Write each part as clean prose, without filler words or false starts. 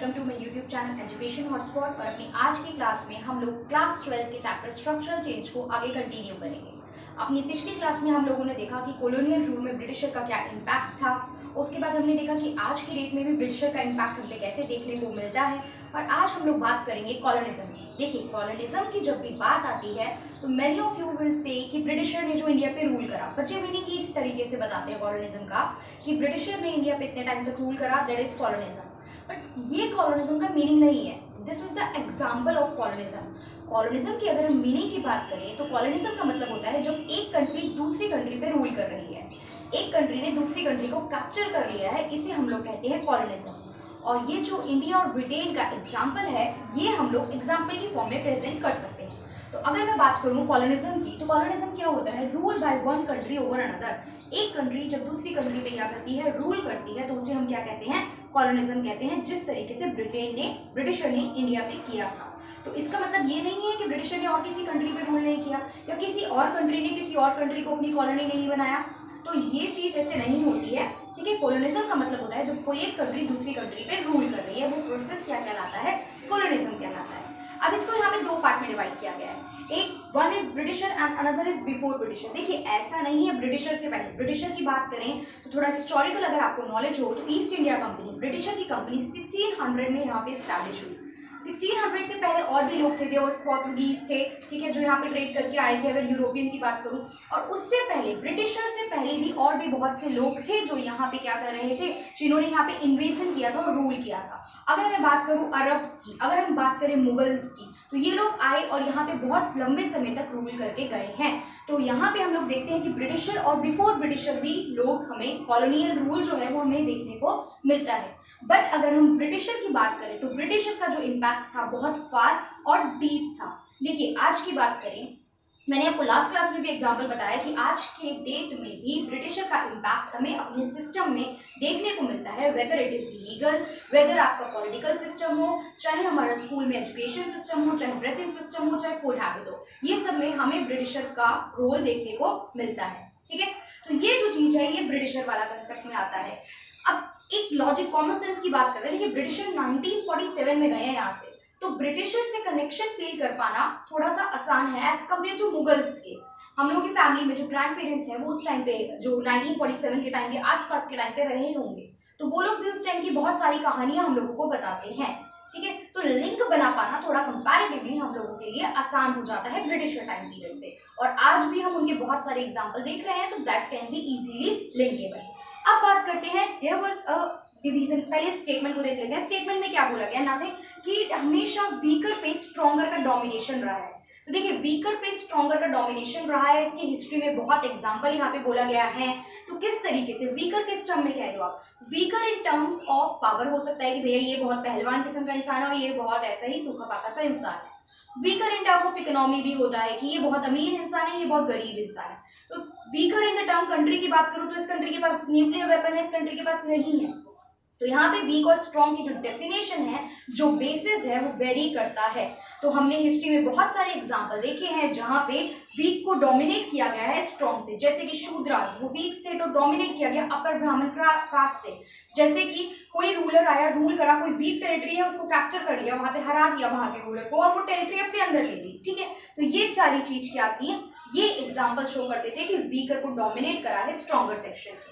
Welcome to my YouTube channel education hotspot. और अपनी आज की क्लास में हम लोग क्लास 12 के चैप्टर स्ट्रक्चरल चेंज को आगे कंटिन्यू करेंगे। अपनी पिछली क्लास में हम लोगों ने देखा कि कॉलोनियल रूल में ब्रिटिशर का क्या इम्पैक्ट था। उसके बाद हमने देखा कि आज की डेट में भी ब्रिटिशर का इम्पैक्ट हम पे कैसे देखने को मिलता है। और आज हम लोग बात करेंगे कॉलोनिज्म की। देखिए, कॉलोनिज्म की जब भी बात आती है तो many of you will say कि ब्रिटिशर ने जो इंडिया पे रूल करा, बच्चे मीनिंग की इस तरीके से बताते हैं कॉलोनिज्म का कि ब्रिटिशर ने इंडिया पे इतने टाइम तक रूल करा, दैट इज कॉलोनिज्म। बट ये कॉलोनिज्म का मीनिंग नहीं है। This is the example of colonialism. Colonialism की अगर हम मीनिंग की बात करें तो कॉलोनिज्म का मतलब होता है जब एक कंट्री दूसरी कंट्री पे रूल कर रही है, एक कंट्री ने दूसरी कंट्री को कैप्चर कर लिया है, इसे हम लोग कहते हैं कॉलोनिज्म। और ये जो इंडिया और ब्रिटेन का एग्जाम्पल है, ये हम लोग एग्जाम्पल की फॉर्म में प्रेजेंट कर सकते हैं। तो अगर मैं बात करूँ कॉलोनिज्म की, तो कॉलोनिज्म क्या होता है? Rule by one country over another. एक कंट्री जब दूसरी कंट्री पे क्या करती है, रूल करती है, तो उसे हम क्या कहते हैं? कॉलोनिज्म कहते हैं। जिस तरीके से ब्रिटिशर ने इंडिया पे किया था। तो इसका मतलब ये नहीं है कि ब्रिटिशर ने और किसी कंट्री पे रूल नहीं किया या किसी और कंट्री ने किसी और कंट्री को अपनी कॉलोनी नहीं बनाया। तो ये चीज ऐसे नहीं होती है, ठीक है। कॉलोनिज्म का मतलब होता है जब कोई एक कंट्री दूसरी कंट्री पे रूल कर रही है, वो प्रोसेस क्या कहलाता है? कॉलोनिज्म कहलाता है। अब इसको यहाँ पे दो पार्ट में डिवाइड किया गया है। एक one is britisher and another is before britisher. देखिए, ऐसा नहीं है ब्रिटिशर से पहले। ब्रिटिशर की बात करें तो थोड़ा हिस्टोरिकल अगर आपको नॉलेज हो तो ईस्ट इंडिया कंपनी, ब्रिटिशर की कंपनी 1600 में यहाँ पे स्टैब्लिश हुई। 1600 से पहले और भी लोग थे, पोर्तुगीज थे, ठीक है, जो यहाँ पे ट्रेड करके आए थे, अगर यूरोपियन की बात करूं। और उससे पहले, ब्रिटिशर से पहले भी और भी बहुत से लोग थे जो यहाँ पे क्या कर रहे थे, जिन्होंने यहाँ पे इन्वेजन किया था और रूल किया था। अगर मैं बात करूं अरब्स की, अगर हम बात करें मुगल्स की, तो ये लोग आए और यहाँ पे बहुत लंबे समय तक रूल करके गए हैं। तो यहाँ पे हम लोग देखते हैं कि ब्रिटिशर और बिफोर ब्रिटिशर भी लोग, हमें कॉलोनियल रूल जो है वो हमें देखने को मिलता है। बट अगर हम ब्रिटिशर की बात करें तो ब्रिटिशर का जो इम्पैक्ट था बहुत फार और डीप था। देखिए, आज की बात करें, मैंने आपको लास्ट क्लास में भी एग्जांपल बताया कि आज के डेट में भी ब्रिटिशर का इम्पैक्ट हमें अपने सिस्टम में देखने को मिलता है। Whether it is legal, whether आपका पॉलिटिकल सिस्टम हो, चाहे हमारा स्कूल में एजुकेशन सिस्टम हो, चाहे ड्रेसिंग सिस्टम हो, चाहे फूड हैबिट हो, ये सब में हमें ब्रिटिशर का रोल देखने को मिलता है, ठीक है। तो ये जो चीज है, ये ब्रिटिशर वाला कंसेप्ट में आता है। अब एक लॉजिक, कॉमन सेंस की बात कर रहे हैं। देखिए, ब्रिटिशर 1947 में गए हैं यहाँ से, तो ब्रिटिशर से कनेक्शन फील कर पाना थोड़ा सा आसान है एज कम्पेयर टू मुगल्स के। हम लोगों की फैमिली में जो ग्रैंड पेरेंट्स हैं वो उस टाइम पे, जो 1947 के टाइम के आसपास के टाइम पे रहे होंगे, तो वो लोग भी उस टाइम की बहुत सारी कहानियां हम लोगों को बताते हैं, ठीक है। तो लिंक बना पाना थोड़ा कंपैरेटिवली हम लोगों के लिए आसान हो जाता है ब्रिटिशर टाइम पीरियड से। और आज भी हम उनके बहुत सारे एग्जाम्पल देख रहे हैं, तो that can be easily linkable. अब बात करते हैं, देयर वाज अ डिवीजन। पहले स्टेटमेंट को देख लेते हैं। स्टेटमेंट में क्या बोला गया? नथिंग, कि हमेशा वीकर पे स्ट्रॉन्गर का डोमिनेशन रहा है। तो देखिए, वीकर पे स्ट्रॉन्गर का डोमिनेशन रहा है, इसकी हिस्ट्री में बहुत एग्जांपल यहाँ पे बोला गया है। तो किस तरीके से वीकर किस टर्म में कह दो आप? Weaker in terms of power हो सकता है कि भैया ये बहुत पहलवान किस्म का इंसान है और ये बहुत ऐसा ही सूखा पाका सा इंसान है। Weaker in term of economy भी होता है कि ये बहुत अमीर इंसान है, ये बहुत गरीब इंसान है। तो weaker in the term country की बात करूं तो इस कंट्री के पास न्यूक्लियर वेपन है, इस कंट्री के पास नहीं है। तो यहाँ पे वीक और स्ट्रॉन्ग की जो डेफिनेशन है, जो बेसिस है, वो वेरी करता है। तो हमने हिस्ट्री में बहुत सारे एग्जांपल देखे हैं जहाँ पे वीक को डोमिनेट किया गया है स्ट्रॉन्ग से। जैसे कि शूद्रास, वो वीक थे तो डोमिनेट किया गया अपर ब्राह्मण कास्ट से। जैसे कि कोई रूलर आया, रूल करा, कोई वीक टेरिटरी है उसको कैप्चर कर लिया, वहां पे हरा दिया वहां के रूलर को और वो टेरिटरी अपने अंदर ले ली, ठीक है। तो ये सारी चीज क्या थी? ये एग्जाम्पल शो करते थे कि वीकर को डोमिनेट करा है स्ट्रॉन्गर सेक्शन।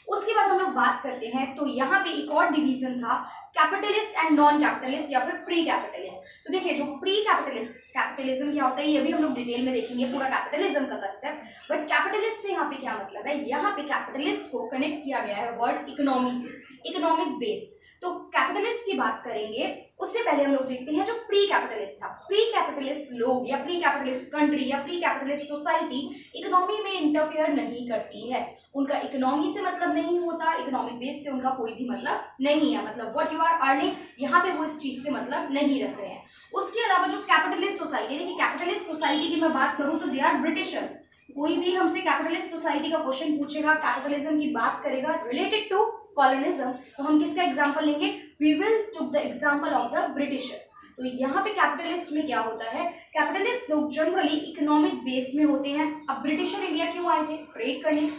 उसके बाद हम लोग बात करते हैं, तो यहाँ पे एक और डिवीजन था, कैपिटलिस्ट एंड नॉन कैपिटलिस्ट या फिर प्री कैपिटलिस्ट। तो देखिए, जो प्री कैपिटलिस्ट, कैपिटलिज्म क्या होता है ये भी हम लोग डिटेल में देखेंगे, पूरा कैपिटलिज्म का कंसेप्ट। बट कैपिटलिस्ट से यहाँ पे क्या मतलब है? यहाँ पे कैपिटलिस्ट को कनेक्ट किया गया है वर्ड इकोनॉमी से, इकोनॉमिक बेस। तो कैपिटलिस्ट की बात करेंगे, उससे पहले हम लोग देखते हैं जो प्री कैपिटलिस्ट था। प्री कैपिटलिस्ट लोग या प्री कैपिटलिस्ट कंट्री या प्री कैपिटलिस्ट सोसाइटी इकोनॉमी में इंटरफेयर नहीं करती है। उनका इकोनॉमी से मतलब नहीं होता, इकोनॉमिक बेस से उनका कोई भी मतलब नहीं है। मतलब व्हाट यू आर अर्निंग, यहाँ पे वो इस चीज से मतलब नहीं रख रहे हैं। उसके अलावा जो कैपिटलिस्ट सोसाइटी, देखिए कैपिटलिस्ट सोसाइटी की मैं बात करूं तो दे आर ब्रिटिशर। कोई भी हमसे कैपिटलिस्ट सोसाइटी का क्वेश्चन पूछेगा, कैपिटलिज्म की बात करेगा रिलेटेड टू कॉलोनिज्म, तो हम किसका एग्जाम्पल लेंगे? We will took the example of the Britisher. तो यहाँ पे कैपिटलिस्ट में क्या होता है? कैपिटलिस्ट लोग जनरली इकोनॉमिक बेस में होते हैं। अब ब्रिटिशर इंडिया क्यों आए थे? ट्रेड करने।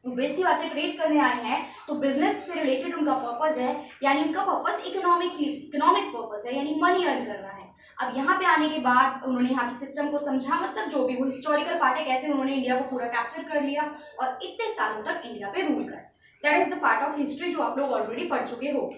वैसी बातें ट्रेड करने आए हैं, तो बिजनेस से रिलेटेड उनका पर्पस है, यानी उनका पर्पस इकोनॉमिक पर्पस है, यानी मनी अर्न करना है। अब यहाँ पे आने के बाद उन्होंने यहाँ के सिस्टम को समझा, मतलब जो भी वो हिस्टोरिकल पार्ट है, कैसे उन्होंने इंडिया को पूरा कैप्चर कर लिया और इतने सालों तक इंडिया पे रूल कर। That is the part of history जो आप लोग ऑलरेडी पढ़ चुके हो,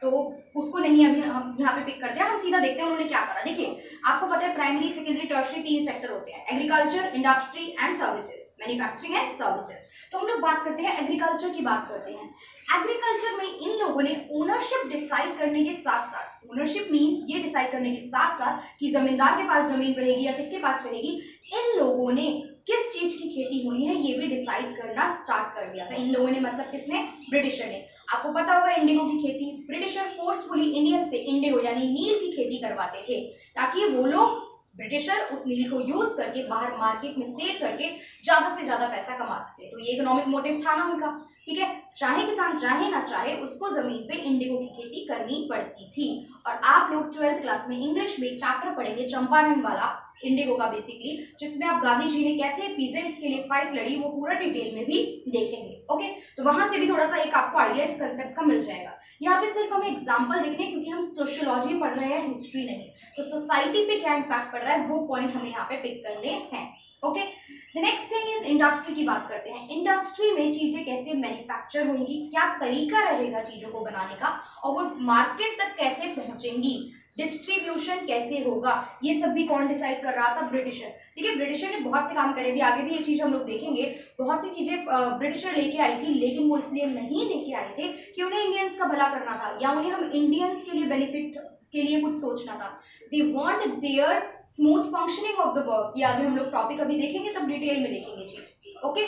तो उसको नहीं अभी हम यहाँ पे पिक करते हैं, हम सीधा देखते हैं उन्होंने क्या करा। देखिए, आपको पता है प्राइमरी, सेकेंडरी, टर्शियरी 3 सेक्टर होते हैं, agriculture, industry and services, manufacturing and services. तो हम लोग बात करते हैं एग्रीकल्चर की, बात करते हैं। एग्रीकल्चर में इन लोगों ने ओनरशिप डिसाइड करने के साथ साथ, ओनरशिप मींस ये डिसाइड करने के साथ साथ कि जमींदार के पास जमीन रहेगी या किसके पास रहेगी, इन लोगों ने किस चीज की खेती होनी है ये भी डिसाइड करना स्टार्ट कर दिया था। इन लोगों ने मतलब किसने, ब्रिटिशर ने। आपको पता होगा इंडिगो की खेती ब्रिटिशर फोर्सफुली इंडियन से इंडिगो यानी नील की खेती करवाते थे, ताकि वो लोग, ब्रिटिशर, उस नील को यूज करके बाहर मार्केट में सेल करके ज्यादा से ज्यादा पैसा कमा सके। तो ये इकोनॉमिक मोटिव था ना उनका, ठीक है। चाहे किसान चाहे ना चाहे उसको जमीन पे इंडिगो की खेती करनी पड़ती थी। और आप लोग 12th क्लास में इंग्लिश में चैप्टर पढ़ेंगे चंपारण वाला, इंडिगो का बेसिकली, जिसमें आप गांधी जी ने कैसे पीजेंट्स के लिए फाइट लड़ी वो पूरा डिटेल में भी देखेंगे। ओके, तो वहां से भी थोड़ा सा एक आपको आइडिया इस कंसेप्ट का मिल जाएगा। यहाँ पे सिर्फ हमें एग्जाम्पल देखने, क्योंकि हम सोशियोलॉजी पढ़ रहे हैं, हिस्ट्री नहीं, तो सोसाइटी पे क्या इम्पैक्ट पड़ रहा है वो पॉइंट हमें यहाँ पे पिक करने हैं। Okay, the next thing is industry की बात करते हैं। इंडस्ट्री में चीजें कैसे मैन्युफैक्चर होंगी, क्या तरीका रहेगा चीजों को बनाने का, और वो मार्केट तक कैसे पहुंचेंगी, डिस्ट्रीब्यूशन कैसे होगा, ये सब भी कौन डिसाइड कर रहा था, ब्रिटिशर। ठीक है, ब्रिटिशर ने बहुत से काम करे, भी आगे भी ये चीज हम लोग देखेंगे, बहुत सी चीजें ब्रिटिशर लेके आई थी, लेकिन वो इसलिए नहीं लेके आए थे कि उन्हें इंडियंस का भला करना था या उन्हें हम इंडियंस के लिए बेनिफिट के लिए कुछ सोचना था। They want their smooth functioning of the work. ये आगे हम लोग टॉपिक अभी देखेंगे, तब डिटेल में देखेंगे चीज। ओके,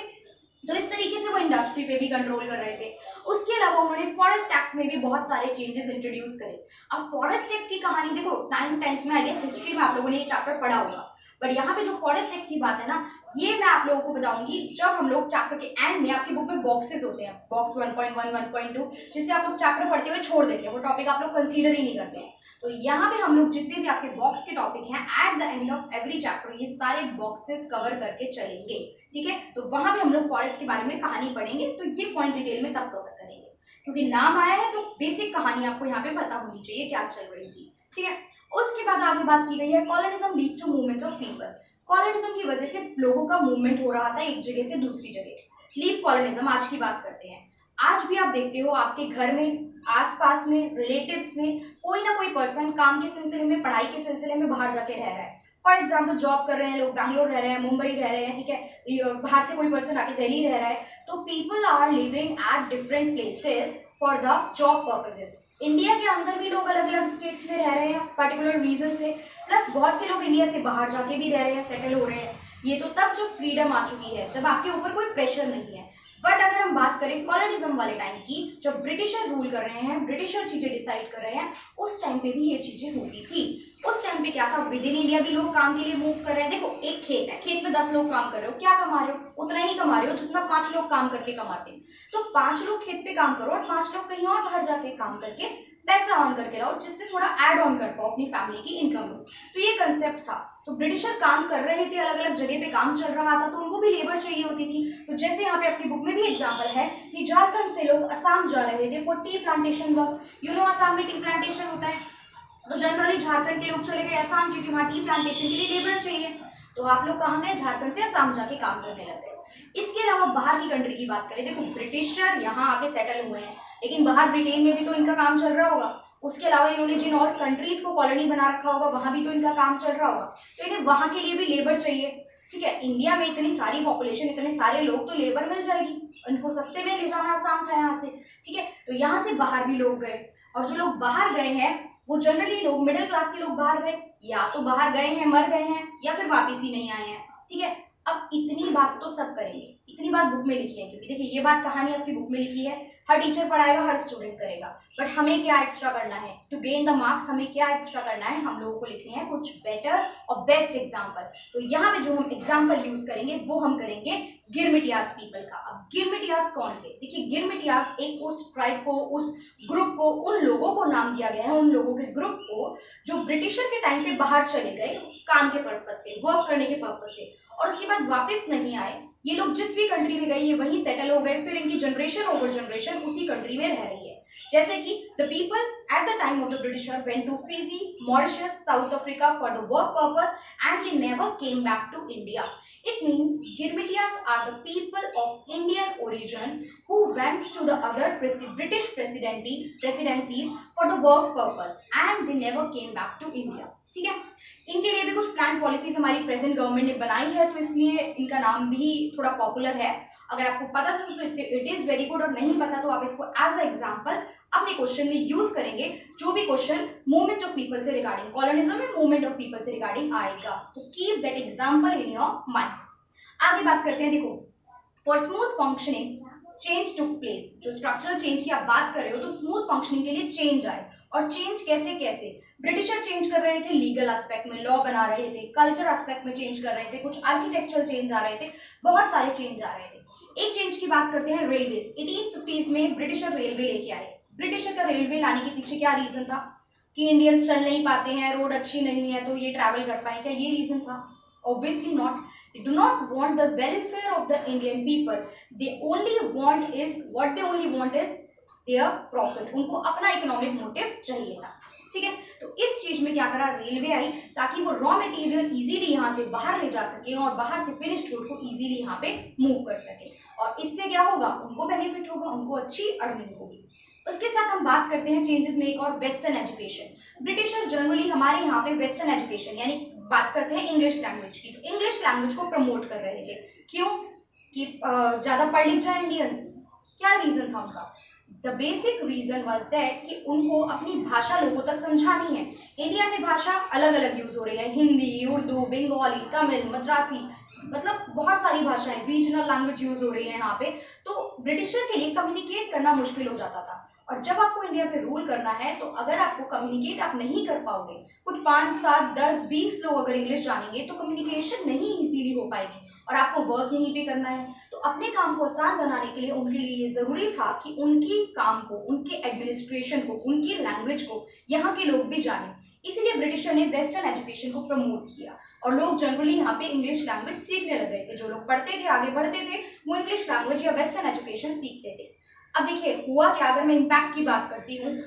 तो इस तरीके से वो इंडस्ट्री पे भी कंट्रोल कर रहे थे। उसके अलावा उन्होंने फॉरेस्ट एक्ट में भी बहुत सारे चेंजेस इंट्रोड्यूस करे। अब फॉरेस्ट एक्ट की कहानी देखो, 9th 10th में, आई गेस हिस्ट्री में आप लोगों ने ये चैप्टर पढ़ा होगा, बट यहाँ पे जो फॉरेस्ट एक्ट की बात है ना, ये मैं आप लोगों को बताऊंगी जब हम लोग चैप्टर के एंड में, आपकी बुक में बॉक्सेस होते हैं, बॉक्स 1.1 1.2, जिससे आप लोग चैप्टर पढ़ते हुए छोड़ देते हैं, वो टॉपिक आप लोग कंसीडर ही नहीं करते हैं। तो यहाँ पे हम लोग जितने भी आपके बॉक्स के टॉपिक हैं, at the end of every chapter ये सारे बॉक्सेस कवर करके चलेंगे, ठीक है। तो वहां पे हम लोग फॉरेस्ट के बारे में कहानी पढ़ेंगे, तो ये पॉइंट डिटेल में तब कवर करेंगे, क्योंकि नाम आया है तो बेसिक कहानी आपको यहाँ पे पता होनी चाहिए क्या चल रही थी, ठीक है। उसके बाद आगे बात की गई है colonism lead to movement of people. Colonism की वजह से लोगों का मूवमेंट हो रहा था एक जगह से दूसरी जगह। लीव कॉलोनिज्म आज की बात करते हैं। आज भी आप देखते हो आपके घर में, आसपास में, रिलेटिव्स में कोई ना कोई पर्सन काम के सिलसिले में, पढ़ाई के सिलसिले में बाहर जाके रह रहा है। फॉर एग्जाम्पल जॉब कर रहे हैं लोग, बैंगलोर रह रहे हैं, मुंबई रह रहे हैं, ठीक है, बाहर से कोई पर्सन आके दिल्ली रह रहा है। तो people are living at different places for the job purposes. India के अंदर भी लोग अलग अलग स्टेट्स में रह रहे हैं पर्टिकुलर रीजन से, प्लस बहुत से लोग इंडिया से बाहर जाके भी रह रहे हैं, सेटल हो रहे हैं। ये तो तब जब फ्रीडम आ चुकी है, जब आपके ऊपर कोई प्रेशर नहीं है। बट अगर हम बात करें कॉलोनिज्म वाले टाइम की, जब ब्रिटिशर रूल कर रहे हैं, ब्रिटिशर चीजें डिसाइड कर रहे हैं, उस टाइम पे भी ये चीजें होती थी। उस टाइम पे क्या था, विद इन इंडिया भी लोग काम के लिए मूव कर रहे हैं। देखो, एक खेत है, खेत में 10 लोग काम कर रहे हो, क्या कमा रहे हो, उतना ही कमा रहे हो जितना 5 लोग काम करके कमाते हैं। तो 5 लोग खेत पे काम करो और 5 लोग कहीं और बाहर जाके काम करके पैसा ऑन करके लाओ, जिससे थोड़ा ऐड ऑन कर पाओ अपनी फैमिली की इनकम में। तो ये कंसेप्ट था। तो ब्रिटिशर काम कर रहे थे, अलग अलग जगह पे काम चल रहा था, तो उनको भी लेबर चाहिए होती थी। तो जैसे यहाँ पे आपकी बुक में भी एग्जांपल है कि झारखंड से लोग असम जा रहे थे for tea plantation work. You know Assam में टी प्लांटेशन होता है, तो जनरली झारखंड के लोग चले गए असम, क्योंकि वहाँ टी प्लांटेशन के लिए लेबर चाहिए। तो आप लोग कहाँ गए, झारखंड से असम जाके काम करने लग गए। इसके अलावा बाहर की कंट्री की बात करें, देखो ब्रिटिशर यहाँ आके सेटल हुए हैं, लेकिन बाहर ब्रिटेन में भी तो इनका काम चल रहा होगा। उसके अलावा इन्होंने जिन और कंट्रीज को कॉलोनी बना रखा होगा, वहां भी तो इनका काम चल रहा होगा। तो इन्हें वहां के लिए भी लेबर चाहिए, ठीक है। इंडिया में इतनी सारी पॉपुलेशन, इतने सारे लोग, तो लेबर मिल जाएगी, उनको सस्ते में ले जाना आसान था यहाँ से, ठीक है। तो यहाँ से बाहर भी लोग गए, और जो लोग बाहर गए हैं वो जनरली लोग मिडिल क्लास के लोग बाहर गए, या तो बाहर गए हैं मर गए हैं, या फिर वापिस ही नहीं आए हैं, ठीक है। अब इतनी बात तो सब करेंगे, इतनी बात बुक में लिखी है, क्योंकि देखिए ये बात कहानी आपकी बुक में लिखी है, हर टीचर पढ़ाएगा, हर स्टूडेंट करेगा, बट हमें क्या एक्स्ट्रा करना है टू गेन द मार्क्स, हमें क्या एक्स्ट्रा करना है, हम लोगों को लिखने हैं कुछ बेटर और बेस्ट एग्जाम्पल। तो यहाँ पे जो हम एग्जाम्पल यूज करेंगे वो हम करेंगे गिरमिटियास पीपल का। अब गिरमिटियास कौन थे, देखिए गिरमिटियास एक उस ट्राइब को, उस ग्रुप को, उन लोगों को नाम दिया गया है, उन लोगों के ग्रुप को जो ब्रिटिशर के टाइम पे बाहर चले गए काम के पर्पज से, वर्क करने के पर्पज से, और उसके बाद वापस नहीं आए, ये लोग जिस भी कंट्री में गए ये वहीं सेटल हो गए, फिर इनकी जनरेशन ओवर जनरेशन उसी कंट्री में रह रही है। जैसे कि the people at the time of the Britisher went to Fiji, Mauritius, South Africa for the work purpose and they never came back to India. It means Girmitias are the people of Indian origin who went to the other British presidencies for the work purpose and they never came back to India. ठीक है, इनके लिए भी कुछ plan policies हमारी present government ने बनाई है, तो इसलिए इनका नाम भी थोड़ा पॉपुलर है। अगर आपको पता था तो इट इज वेरी गुड, और नहीं पता तो आप इसको एज अ एग्जाम्पल अपने क्वेश्चन में यूज करेंगे। जो भी क्वेश्चन मूवमेंट ऑफ पीपल से रिगार्डिंग, कॉलोनिज्म में मूवमेंट ऑफ पीपल से रिगार्डिंग आएगा, तो keep that example in your mind. आगे बात करते हैं, देखो for smooth functioning change took place. जो स्ट्रक्चरल चेंज की आप बात कर रहे हो तो स्मूथ फंक्शनिंग के लिए चेंज आए, और चेंज कैसे कैसे? ब्रिटिशर चेंज कर रहे थे लीगल एस्पेक्ट में, लॉ बना रहे थे, कल्चर एस्पेक्ट में चेंज कर रहे थे, कुछ आर्किटेक्चरल चेंज आ रहे थे, बहुत सारे चेंज आ रहे थे। एक चेंज की बात करते हैं रेलवे। 1850s में ब्रिटिशर रेलवे लेके आए। ब्रिटिशर का रेलवे लाने के पीछे क्या रीजन था? कि इंडियंस चल नहीं पाते हैं, रोड अच्छी नहीं है, तो ये ट्रैवल कर पाए, क्या ये रीजन था? Obviously not. They do not want the welfare of the Indian people. They only want is what they only want is their profit. उनको अपना इकोनॉमिक मोटिव चाहिए था, ठीक है। तो इस चीज में क्या करा, रेलवे आई ताकि वो रॉ मटेरियल इजीली यहाँ से बाहर ले जा सके और बाहर से फिनिश्ड गुड को इजीली यहाँ पे मूव कर सके, और इससे क्या होगा, उनको बेनिफिट होगा, उनको अच्छी अर्निंग होगी। उसके साथ हम बात करते हैं चेंजेस में एक और, वेस्टर्न एजुकेशन। ब्रिटिशर जनरली हमारे यहाँ पे वेस्टर्न एजुकेशन यानी बात करते हैं इंग्लिश लैंग्वेज की, तो इंग्लिश लैंग्वेज को प्रमोट कर रहे थे। क्यों? कि ज्यादा पढ़ लिख जाए इंडियंस। क्या रीजन था उनका? The basic reason was that कि उनको अपनी भाषा लोगों तक समझानी है। इंडिया में भाषा अलग अलग यूज हो रही है, हिंदी, उर्दू, बंगाली, तमिल, मद्रासी, मतलब बहुत सारी भाषाएं, रीजनल लैंग्वेज यूज हो रही है यहाँ पे। तो ब्रिटिशर के लिए कम्युनिकेट करना मुश्किल हो जाता था, और जब आपको इंडिया पे रूल करना है तो अगर आपको कम्युनिकेट आप नहीं कर पाओगे, कुछ 5, 7, 10, 20 लोग अगर इंग्लिश जानेंगे तो कम्युनिकेशन नहीं इजीली हो पाएगी, और आपको वर्क यहीं पे करना है। तो अपने काम को आसान बनाने के लिए उनके लिए ये जरूरी था कि उनकी काम को, उनके एडमिनिस्ट्रेशन को, उनकी लैंग्वेज को यहाँ के लोग भी जाने। इसीलिए ब्रिटिशर ने वेस्टर्न एजुकेशन को प्रमोट किया, और लोग जनरली यहाँ पे इंग्लिश लैंग्वेज सीखने लग गए थे। जो लोग पढ़ते थे, आगे बढ़ते थे, वो इंग्लिश लैंग्वेज या वेस्टर्न एजुकेशन सीखते थे। अब देखिए हुआ क्या, अगर मैं इम्पैक्ट की बात करती हूँ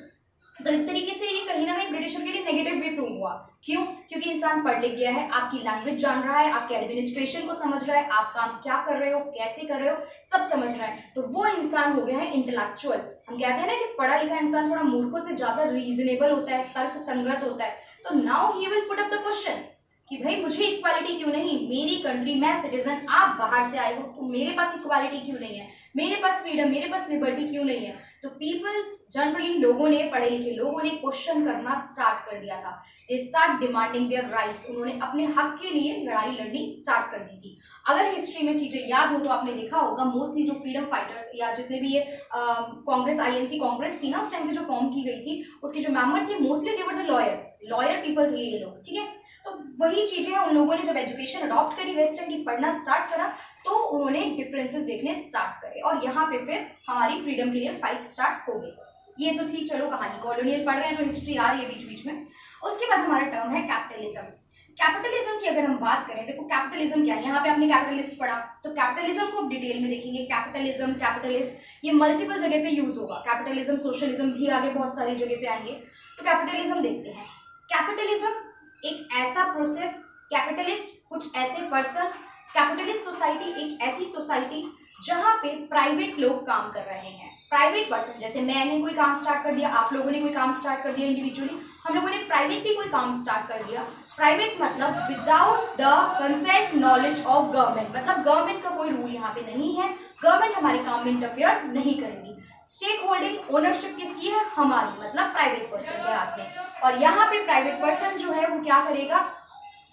तो एक तरीके से ये कहीं ना कहीं ब्रिटिशर के लिए नेगेटिव भी प्रूव हुआ। क्यों? क्योंकि इंसान पढ़ लिख गया है, आपकी लैंग्वेज जान रहा है, आपके एडमिनिस्ट्रेशन को समझ रहा है, आप काम क्या कर रहे हो, कैसे कर रहे हो, सब समझ रहा है, तो वो इंसान हो गया है इंटेलेक्चुअल। हम कहते हैं ना कि पढ़ा लिखा इंसान थोड़ा मूर्खों से ज्यादा रीजनेबल होता है, तर्क संगत होता है। तो now he will put up the question कि भाई मुझे इक्वालिटी क्यों नहीं, मेरी कंट्री, मैं सिटीजन, आप बाहर से आए हो, तो मेरे पास इक्वालिटी क्यों नहीं है, मेरे पास फ्रीडम, मेरे पास लिबर्टी क्यों नहीं है? तो पीपल्स जनरली, लोगों ने, पढ़े लिखे लोगों ने क्वेश्चन करना स्टार्ट कर दिया था। They start demanding their rights. उन्होंने अपने हक के लिए लड़ाई लड़नी स्टार्ट कर दी थी। अगर हिस्ट्री में चीजें याद हो तो आपने देखा होगा मोस्टली जो फ्रीडम फाइटर्स या जितने भी ये कांग्रेस, आईएनसी कांग्रेस थी ना उस टाइम पे जो फॉर्म की गई थी, उसके जो मेंबर थे mostly they were the lawyer people थे ये लोग, ठीक है। तो वही चीजें उन लोगों ने जब एजुकेशन अडॉप्ट करी वेस्टर्न की, पढ़ना स्टार्ट करा, तो उन्होंने डिफरेंसेस देखने स्टार्ट करे, और यहाँ पे फिर हमारी फ्रीडम के लिए फाइट स्टार्ट हो गई। ये तो थी चलो कहानी, कॉलोनियल पढ़ रहे हैं तो हिस्ट्री आ रही है बीच बीच में। उसके बाद हमारा टर्म है कैपिटलिज्म। कैपिटलिज्म की अगर हम बात करें, देखो कैपिटलिज्म क्या है, यहाँ पे आपने कैपिटलिस्ट पढ़ा, तो कैपिटलिज्म को डिटेल में देखेंगे। कैपिटलिज्म, कैपिटलिस्ट, ये मल्टीपल जगह पे यूज होगा। कैपिटलिज्म, सोशलिज्म भी आगे बहुत सारी जगह पे आएंगे। तो कैपिटलिज्म देखते हैं। कैपिटलिज्म एक ऐसा प्रोसेस, कैपिटलिस्ट कुछ ऐसे पर्सन, कैपिटलिस्ट सोसाइटी एक ऐसी सोसाइटी जहां पे प्राइवेट लोग काम कर रहे हैं। प्राइवेट पर्सन, जैसे मैंने कोई काम स्टार्ट कर दिया, आप लोगों ने कोई काम स्टार्ट कर दिया इंडिविजुअली, हम लोगों ने प्राइवेटली कोई काम स्टार्ट कर दिया। प्राइवेट मतलब without the consent knowledge of government, मतलब गवर्नमेंट का कोई रूल यहाँ पे नहीं है, गवर्नमेंट हमारे काम में इंटरफेयर नहीं करेगी। स्टेक होल्डिंग, ओनरशिप किसकी है? हमारी, मतलब प्राइवेट पर्सन के हाथ में। और यहाँ पे प्राइवेट पर्सन जो है वो क्या करेगा?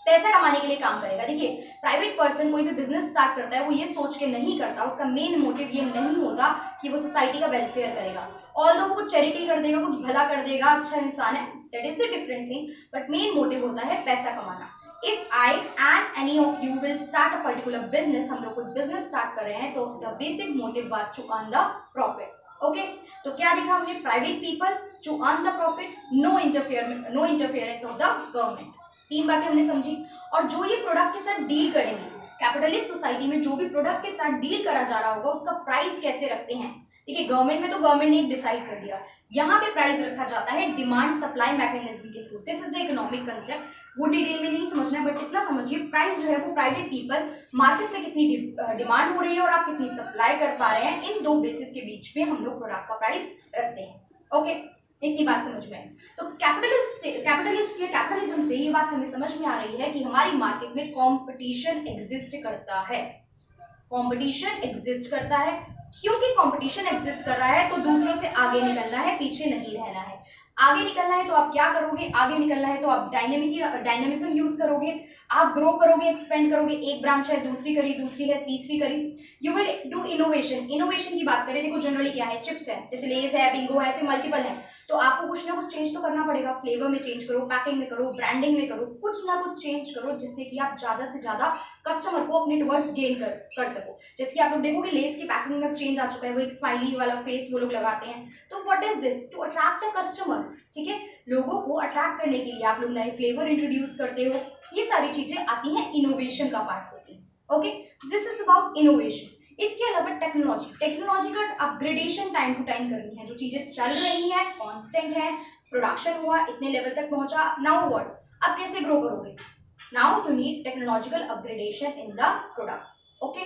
पैसा कमाने के लिए काम करेगा। देखिए प्राइवेट पर्सन कोई भी बिजनेस स्टार्ट करता है वो ये सोच के नहीं करता, उसका मेन मोटिव ये नहीं होता कि वो सोसाइटी का वेलफेयर करेगा। ऑल्दो वो कुछ चैरिटी कर देगा, कुछ भला कर देगा, अच्छा इंसान है, that is the different thing, but main motive होता है पैसा कमाना। If I and any of you will start a particular business, हम लोग कोई बिजनेस स्टार्ट कर रहे हैं तो the basic motive was to earn the profit. Okay, तो क्या देखा हमने? Private people to earn the profit, no interference of the government. 3 बातें हमने समझी। और जो ये प्रोडक्ट के साथ डील करेंगे, कैपिटलिस्ट सोसाइटी में जो भी प्रोडक्ट के साथ डील करा जा रहा होगा उसका प्राइस कैसे रखते हैं। ठीक है, गवर्नमेंट में तो गवर्नमेंट ने एक डिसाइड कर दिया, यहाँ पे प्राइस रखा जाता है डिमांड सप्लाई मैकेनिज्म के through. This is the economic concept, वो डिटेल में नहीं समझना है, बट इतना समझिए प्राइस जो है वो प्राइवेट पीपल मार्केट में कितनी डिमांड हो रही है और आप कितनी सप्लाई कर पा रहे हैं, इन दो बेसिस के बीच में हम लोग प्रोडक्ट का प्राइस रखते हैं। ओके, इतनी बात समझ में है। तो कैपिटलिस्ट या कैपिटलिज्म से ये बात हमें समझ में आ रही है कि हमारी मार्केट में कंपटीशन एग्जिस्ट करता है। कंपटीशन एग्जिस्ट करता है, क्योंकि कंपटीशन एग्जिस्ट कर रहा है तो दूसरों से आगे निकलना है, पीछे नहीं रहना है। आगे निकलना है तो आप क्या करोगे, आगे निकलना है तो आप डायनेमिज्म यूज करोगे, आप ग्रो करोगे, एक्सपेंड करोगे। एक ब्रांच है, दूसरी करी, दूसरी है, तीसरी करी, you will do innovation. Innovation की बात करें, देखो जनरली क्या है, चिप्स है, जैसे लेस है, बिंगो है, ऐसे मल्टीपल है, तो आपको कुछ ना कुछ चेंज तो करना पड़ेगा। फ्लेवर में चेंज करो, पैकिंग में करो, ब्रांडिंग में करो, कुछ ना कुछ चेंज करो जिससे कि आप ज्यादा से ज्यादा कस्टमर को अपने टुवर्ड्स गेन कर सको। जैसे कि आप लोग देखोगे लेस की पैकिंग में चेंज आ चुका है, वो एक स्माइली वाला फेस वो लोग लगाते हैं। तो what is this, to attract the customer. ठीक है, लोगों को अट्रैक्ट करने के लिए आप लोग नए फ्लेवर इंट्रोड्यूस करते हो, ये सारी चीजें आती हैं, इनोवेशन का पार्ट होती है। Okay, this is about innovation. इसके अलावा टेक्नोलॉजी का अपग्रेडेशन टाइम टू टाइम करनी है, जो चीजें चल रही है, कांस्टेंट है, प्रोडक्शन हुआ, इतने लेवल तक पहुंचा, नाउ व्हाट, अब कैसे ग्रो करोगे। Now you need technological upgradation in the product. Okay,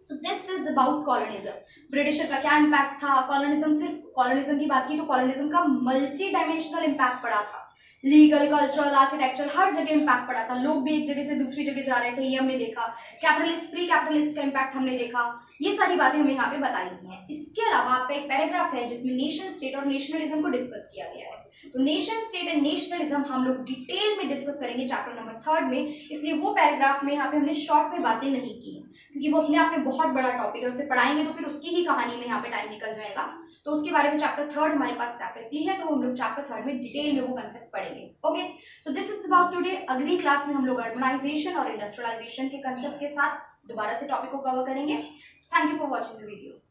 so this is about colonialism. Britisher का क्या इम्पैक्ट था, कॉलोनिज्म, सिर्फ कॉलोनिज्म की बात की तो कॉलोनिज्म का मल्टी डायमेंशनल इम्पैक्ट पड़ा था। लीगल, कल्चरल, आर्किटेक्चरल, हर जगह इम्पैक्ट पड़ा था। लोग भी एक जगह से दूसरी जगह जा रहे थे, ये हमने देखा। कैपिटलिस्ट, प्री कैपिटलिस्ट का इम्पैक्ट हमने देखा। ये सारी बातें हमें यहाँ पे बताई गई हैं। इसके अलावा आपका एक पैराग्राफ है जिसमें नेशन स्टेट और नेशनलिज्म को डिस्कस किया गया है। तो नेशन स्टेट एंड नेशनलिज्म हम लोग डिटेल में डिस्कस करेंगे चैप्टर नंबर 3 में, इसलिए वो पैराग्राफ में यहाँ पे हमने शॉर्ट में बातें नहीं की, क्योंकि वो अपने आप में बहुत बड़ा टॉपिक है, उसे पढ़ाएंगे तो फिर उसकी ही कहानी में यहाँ पे टाइम निकल जाएगा। तो उसके बारे में चैप्टर 3 हमारे पास सेपरेटली है, तो हम लोग चैप्टर 3 में डिटेल में वो कंसेप्ट पढ़ेंगे। Okay, so this is about today. अगली क्लास में हम लोग अर्बनाइजेशन और इंडस्ट्रियलाइजेशन के कंसेप्ट के साथ दोबारा से टॉपिक को कवर करेंगे। Thank you for watching the video.